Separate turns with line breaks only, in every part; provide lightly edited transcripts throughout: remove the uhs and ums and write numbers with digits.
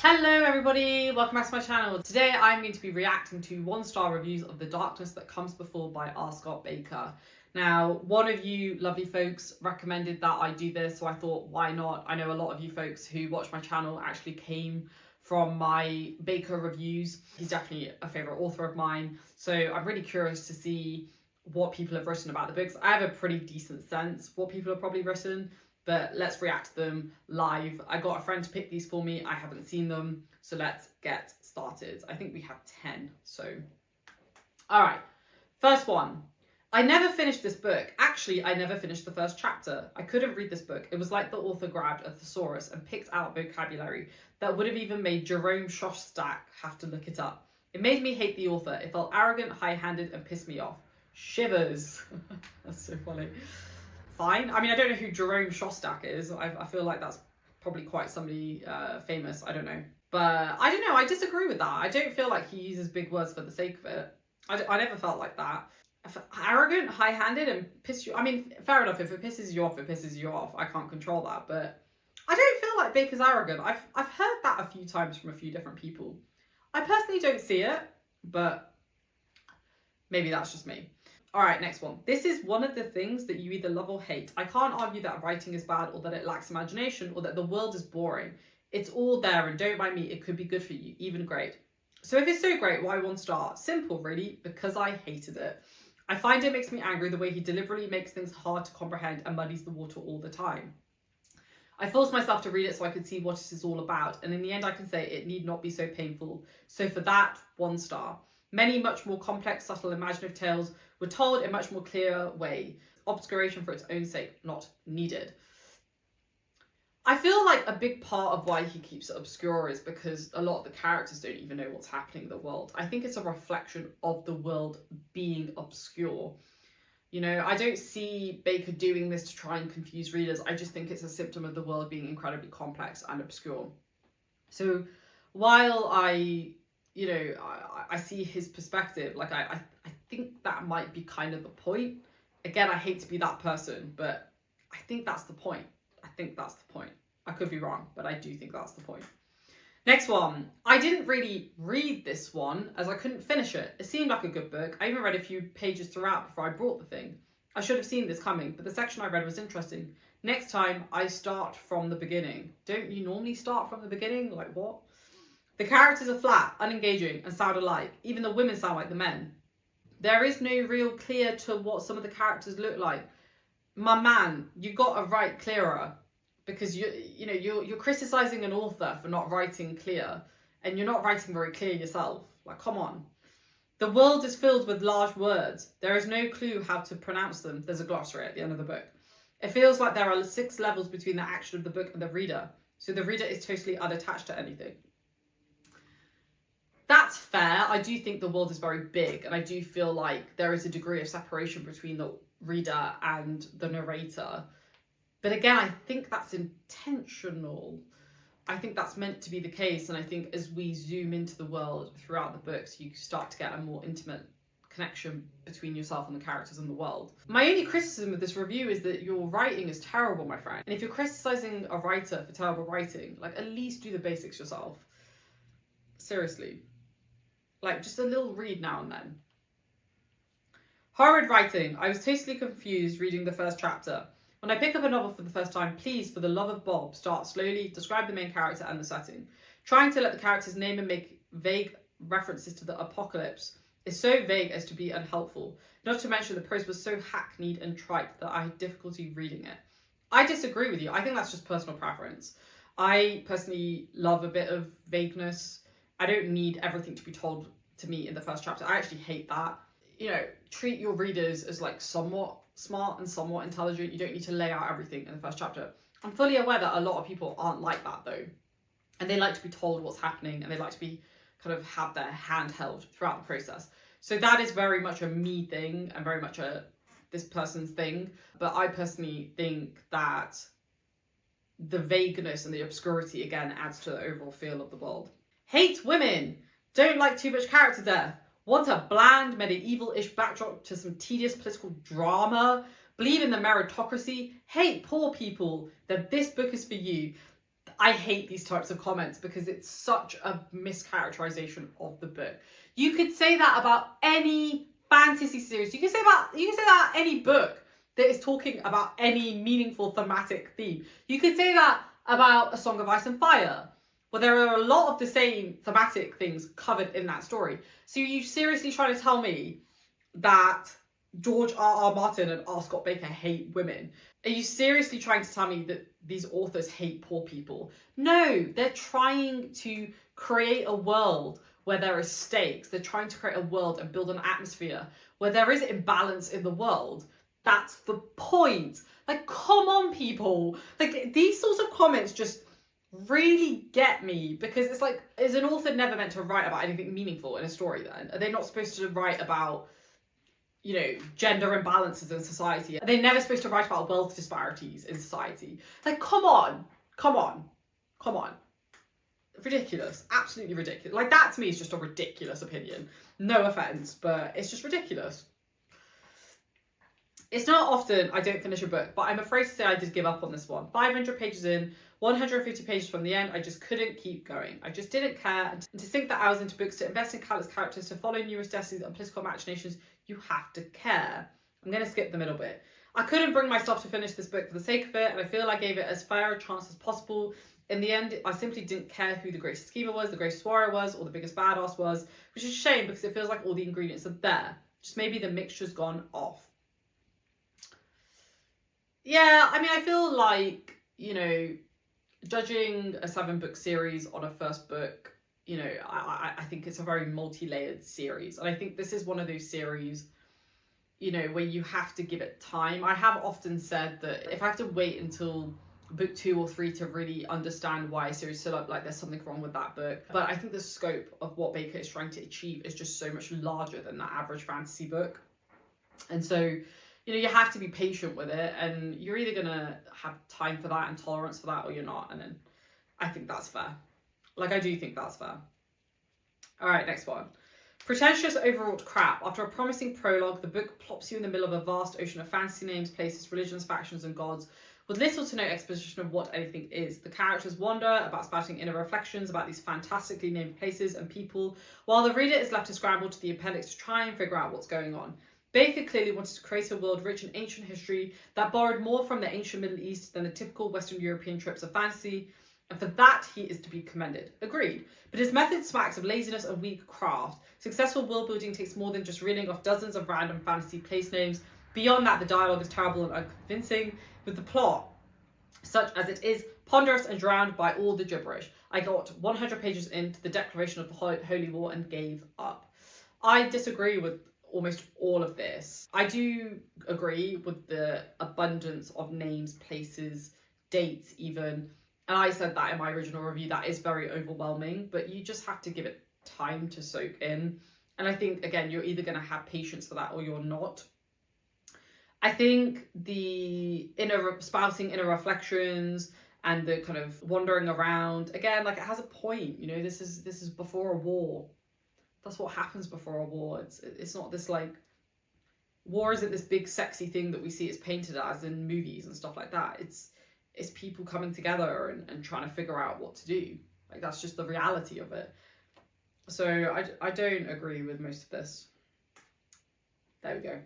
Hello everybody, welcome back to my channel. Today I'm going to be reacting to 1-star reviews of The Darkness That Comes Before by R Scott Bakker. Now, one of you lovely folks recommended that I do this, so I thought, why not? I know a lot of you folks who watch my channel actually came from my Bakker reviews. He's definitely a favourite author of mine, so I'm really curious to see what people have written about the books. I have a pretty decent sense what people have probably written, but let's react to them live. I got a friend to pick these for me. I haven't seen them, so let's get started. I think we have 10, so. All right, first one. I never finished this book. Actually, I never finished the first chapter. I couldn't read this book. It was like the author grabbed a thesaurus and picked out vocabulary that would have even made Jerome Shostak have to look it up. It made me hate the author. It felt arrogant, high-handed, and pissed me off. Shivers. That's so funny. Fine. I mean, I don't know who Jerome Shostak is. I feel like that's probably quite somebody famous. I don't know. But I don't know. I disagree with that. I don't feel like he uses big words for the sake of it. I never felt like that. Arrogant, high-handed, and piss you. I mean, fair enough. If it pisses you off, it pisses you off. I can't control that. But I don't feel like Baker's arrogant. I've heard that a few times from a few different people. I personally don't see it, but maybe that's just me. All right, next one. This is one of the things that you either love or hate. I can't argue that writing is bad or that it lacks imagination or that the world is boring. It's all there, and don't mind me, it could be good for you, even great. So if it's so great, why 1 star? Simple, really, because I hated it. I find it makes me angry the way he deliberately makes things hard to comprehend and muddies the water all the time. I forced myself to read it so I could see what it is all about, and in the end I can say it need not be so painful. So for that, 1 star. Many much more complex, subtle, imaginative tales were told in a much more clear way. Obscuration for its own sake, not needed. I feel like a big part of why he keeps it obscure is because a lot of the characters don't even know what's happening in the world. I think it's a reflection of the world being obscure. You know, I don't see Bakker doing this to try and confuse readers. I just think it's a symptom of the world being incredibly complex and obscure. So while I see his perspective, like I think that might be kind of the point. Again, I hate to be that person, but I think that's the point. I could be wrong, but I do think that's the point. Next one. I didn't really read this one as I couldn't finish it. It seemed like a good book. I even read a few pages throughout before I bought the thing. I should have seen this coming, but the section I read was interesting. Next time, I start from the beginning. Don't you normally start from the beginning? Like what? The characters are flat, unengaging, and sound alike. Even the women sound like the men. There is no real clear to what some of the characters look like. My man, you got to write clearer, because you're criticizing an author for not writing clear, and you're not writing very clear yourself. Like, come on. The world is filled with large words. There is no clue how to pronounce them. There's a glossary at the end of the book. It feels like there are 6 levels between the action of the book and the reader, so the reader is totally unattached to anything. That's fair. I do think the world is very big, and I do feel like there is a degree of separation between the reader and the narrator. But again, I think that's intentional. I think that's meant to be the case, and I think as we zoom into the world throughout the books, you start to get a more intimate connection between yourself and the characters and the world. My only criticism of this review is that your writing is terrible, my friend. And if you're criticizing a writer for terrible writing, like, at least do the basics yourself. Seriously. Like, just a little read now and then. Horrid writing. I was totally confused reading the first chapter. When I pick up a novel for the first time, please, for the love of Bob, start slowly, describe the main character and the setting. Trying to let the character's name and make vague references to the apocalypse is so vague as to be unhelpful. Not to mention the prose was so hackneyed and trite that I had difficulty reading it. I disagree with you. I think that's just personal preference. I personally love a bit of vagueness. I don't need everything to be told to me in the first chapter. I actually hate that. You know, treat your readers as like somewhat smart and somewhat intelligent. You don't need to lay out everything in the first chapter. I'm fully aware that a lot of people aren't like that though. And they like to be told what's happening, and they like to be kind of have their hand held throughout the process. So that is very much a me thing and very much a this person's thing. But I personally think that the vagueness and the obscurity again adds to the overall feel of the world. Hate women. Don't like too much character death. Want a bland, medieval-ish backdrop to some tedious political drama. Believe in the meritocracy. Hate poor people. Then this book is for you. I hate these types of comments because it's such a mischaracterization of the book. You could say that about any fantasy series. You can say that about any book that is talking about any meaningful thematic theme. You could say that about A Song of Ice and Fire. Well, there are a lot of the same thematic things covered in that story. So you seriously trying to tell me that George R Martin and R Scott Bakker hate women? Are you seriously trying to tell me that these authors hate poor people? No, they're trying to create a world where there is stakes. They're trying to create a world and build an atmosphere where there is imbalance in the world. That's the point. Like, come on, people. Like, these sorts of comments just really get me, because it's like, is an author never meant to write about anything meaningful in a story then? Are they not supposed to write about, you know, gender imbalances in society? Are they never supposed to write about wealth disparities in society? Like, come on. Ridiculous. Absolutely ridiculous. Like, that to me is just a ridiculous opinion. No offense, but it's just ridiculous. It's not often I don't finish a book, but I'm afraid to say I did give up on this one. 500 pages in, 150 pages from the end, I just couldn't keep going. I just didn't care. And to sink the hours into books, to invest in countless characters, to follow numerous destinies and political machinations, you have to care. I'm going to skip the middle bit. I couldn't bring myself to finish this book for the sake of it, and I feel I gave it as fair a chance as possible. In the end, I simply didn't care who the greatest schemer was, the greatest warrior was, or the biggest badass was, which is a shame because it feels like all the ingredients are there. Just maybe the mixture's gone off. Yeah, I mean, I feel like, you know, judging a 7-book series on a first book, you know, I think it's a very multi-layered series. And I think this is one of those series, you know, where you have to give it time. I have often said that if I have to wait until book 2 or 3 to really understand why a series still up, like there's something wrong with that book. But I think the scope of what Bakker is trying to achieve is just so much larger than that average fantasy book. And so, you know, you have to be patient with it, and you're either gonna have time for that and tolerance for that, or you're not. And then I think that's fair. Like, I do think that's fair. All right, next one. Pretentious, overwrought crap. After a promising prologue, the book plops you in the middle of a vast ocean of fantasy names, places, religions, factions, and gods, with little to no exposition of what anything is. The characters wander about, spouting inner reflections about these fantastically named places and people, while the reader is left to scramble to the appendix to try and figure out what's going on. Bakker clearly wanted to create a world rich in ancient history that borrowed more from the ancient Middle East than the typical Western European tropes of fantasy, and for that he is to be commended. Agreed. But his method smacks of laziness and weak craft. Successful world building takes more than just reeling off dozens of random fantasy place names. Beyond that, the dialogue is terrible and unconvincing, with the plot, such as it is, ponderous and drowned by all the gibberish. I got 100 pages into the declaration of the Holy War and gave up. I disagree with almost all of this. I do agree with the abundance of names, places, dates even, and I said that in my original review, that is very overwhelming, but you just have to give it time to soak in. And I think, again, you're either going to have patience for that or you're not. I think the spouting inner reflections and the kind of wandering around, again, like, it has a point. You know, this is before a war. That's what happens before a war. It's not this, like, war isn't this big sexy thing that we see it's painted as in movies and stuff like that. It's people coming together and trying to figure out what to do. Like, that's just the reality of it. So I don't agree with most of this. There we go.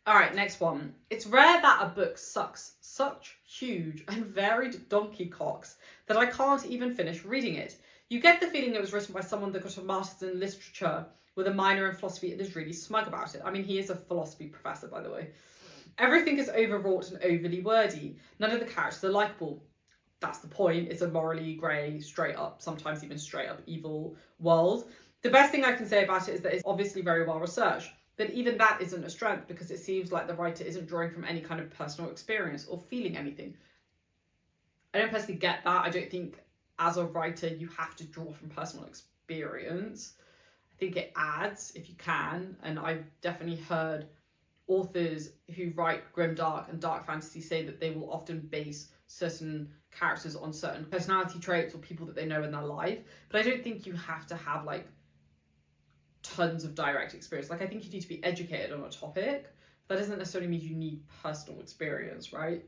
All right, next one. It's rare that a book sucks such huge and varied donkey cocks that I can't even finish reading it. You get the feeling it was written by someone that got a master's in literature with a minor in philosophy and is really smug about it. I mean, he is a philosophy professor, by the way. Everything is overwrought and overly wordy. None of the characters are likeable. That's the point. It's a morally grey, straight up, sometimes even straight up evil world. The best thing I can say about it is that it's obviously very well researched. But even that isn't a strength, because it seems like the writer isn't drawing from any kind of personal experience or feeling anything. I don't personally get that. I don't think as a writer you have to draw from personal experience. I think it adds if you can, and I've definitely heard authors who write grimdark and dark fantasy say that they will often base certain characters on certain personality traits or people that they know in their life. But I don't think you have to have, like, tons of direct experience. Like, I think you need to be educated on a topic. That doesn't necessarily mean you need personal experience, right?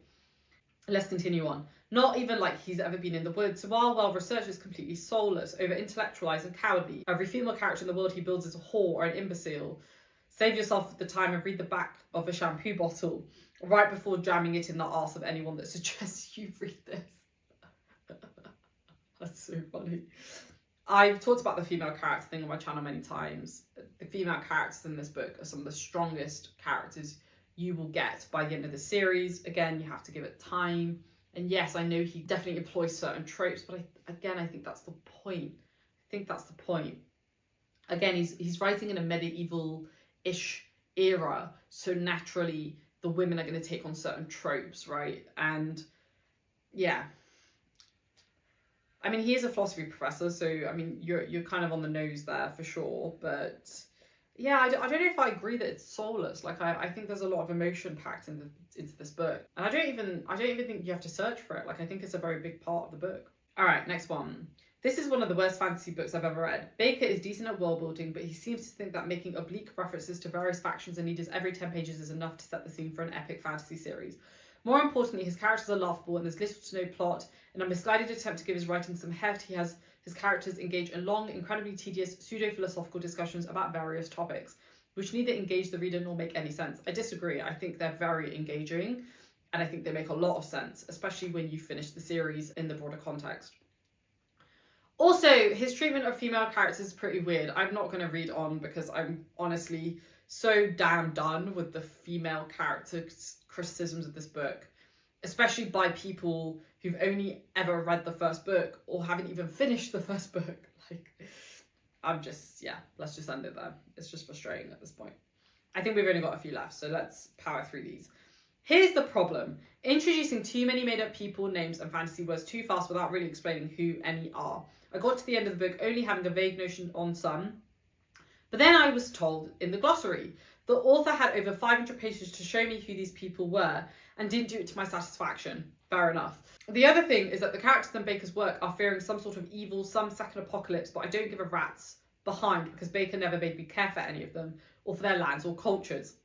Let's continue on. Not even like he's ever been in the woods. So while well-researched is completely soulless, over-intellectualized and cowardly, every female character in the world he builds is a whore or an imbecile. Save yourself the time and read the back of a shampoo bottle right before jamming it in the arse of anyone that suggests you read this. That's so funny. I've talked about the female character thing on my channel many times. The female characters in this book are some of the strongest characters you will get by the end of the series. Again, you have to give it time. And yes, I know he definitely employs certain tropes, but I think that's the point. I think that's the point. Again, he's writing in a medieval-ish era, so naturally the women are going to take on certain tropes, right? And yeah. I mean, he is a philosophy professor, so I mean, you're kind of on the nose there for sure. But yeah, I don't know if I agree that it's soulless. Like, I think there's a lot of emotion packed into this book, and I don't even think you have to search for it. Like, I think it's a very big part of the book. All right, next one. This is one of the worst fantasy books I've ever read. Bakker is decent at world building, but he seems to think that making oblique references to various factions and leaders every 10 pages is enough to set the scene for an epic fantasy series. More importantly, his characters are laughable and there's little to no plot. In a misguided attempt to give his writing some heft, he has his characters engage in long, incredibly tedious, pseudo-philosophical discussions about various topics, which neither engage the reader nor make any sense. I disagree. I think they're very engaging, and I think they make a lot of sense, especially when you finish the series in the broader context. Also, his treatment of female characters is pretty weird. I'm not going to read on because I'm honestly so damn done with the female character criticisms of this book, especially by people who've only ever read the first book or haven't even finished the first book. Like, let's just end it there. It's just frustrating at this point. I think we've only got a few left, so let's power through these. Here's the problem. Introducing too many made-up people, names, and fantasy words too fast without really explaining who any are. I got to the end of the book only having a vague notion on some, but then I was told in the glossary the author had over 500 pages to show me who these people were and didn't do it to my satisfaction. Fair enough. The other thing is that the characters in Bakker's work are fearing some sort of evil, some second apocalypse, but I don't give a rat's behind because Bakker never made me care for any of them or for their lands or cultures.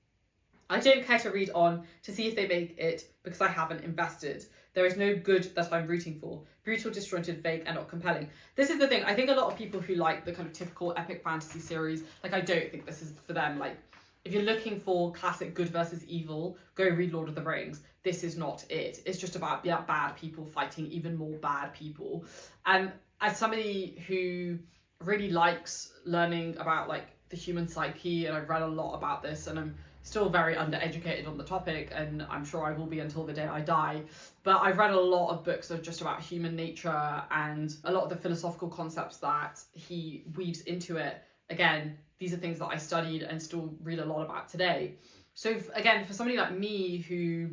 I don't care to read on to see if they make it because I haven't invested. There is no good that I'm rooting for. Brutal, disjointed, vague, and not compelling. This is the thing. I think a lot of people who like the kind of typical epic fantasy series, like, I don't think this is for them. Like, if you're looking for classic good versus evil, go read Lord of the Rings. This is not it. It's just about bad people fighting even more bad people. And as somebody who really likes learning about like the human psyche, and I've read a lot about this, and I'm still very undereducated on the topic, and I'm sure I will be until the day I die, but I've read a lot of books of just about human nature and a lot of the philosophical concepts that he weaves into it. Again, these are things that I studied and still read a lot about today. So again, for somebody like me who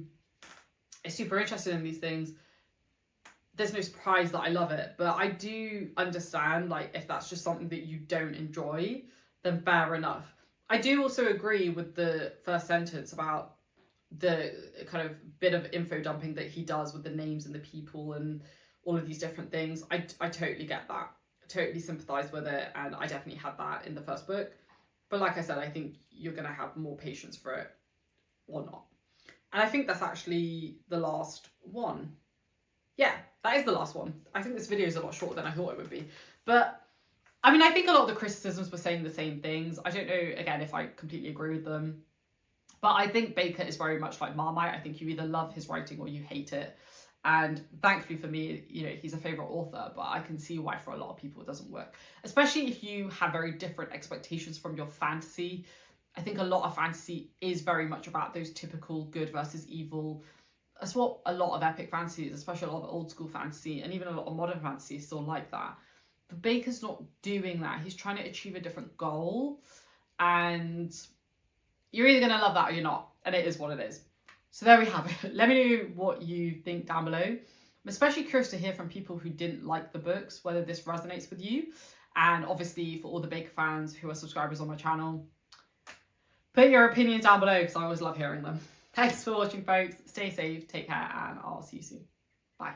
is super interested in these things, there's no surprise that I love it. But I do understand, like, if that's just something that you don't enjoy, then fair enough. I do also agree with the first sentence about the kind of bit of info dumping that he does with the names and the people and all of these different things. I totally get that. I totally sympathise with it, and I definitely had that in the first book. But like I said, I think you're going to have more patience for it or not. And I think that's actually the last one. Yeah, that is the last one. I think this video is a lot shorter than I thought it would be. But I mean, I think a lot of the criticisms were saying the same things. I don't know, again, if I completely agree with them. But I think Bakker is very much like Marmite. I think you either love his writing or you hate it. And thankfully for me, you know, he's a favourite author, but I can see why for a lot of people it doesn't work. Especially if you have very different expectations from your fantasy. I think a lot of fantasy is very much about those typical good versus evil. That's what a lot of epic fantasy is, especially a lot of old school fantasy, and even a lot of modern fantasy is still like that. But Bakker's not doing that. He's trying to achieve a different goal, and you're either going to love that or you're not, and it is what it is. So there we have it. Let me know what you think down below. I'm especially curious to hear from people who didn't like the books, whether this resonates with you. And obviously for all the Bakker fans who are subscribers on my channel, put your opinions down below because I always love hearing them. Thanks for watching, folks. Stay safe, take care, and I'll see you soon. Bye.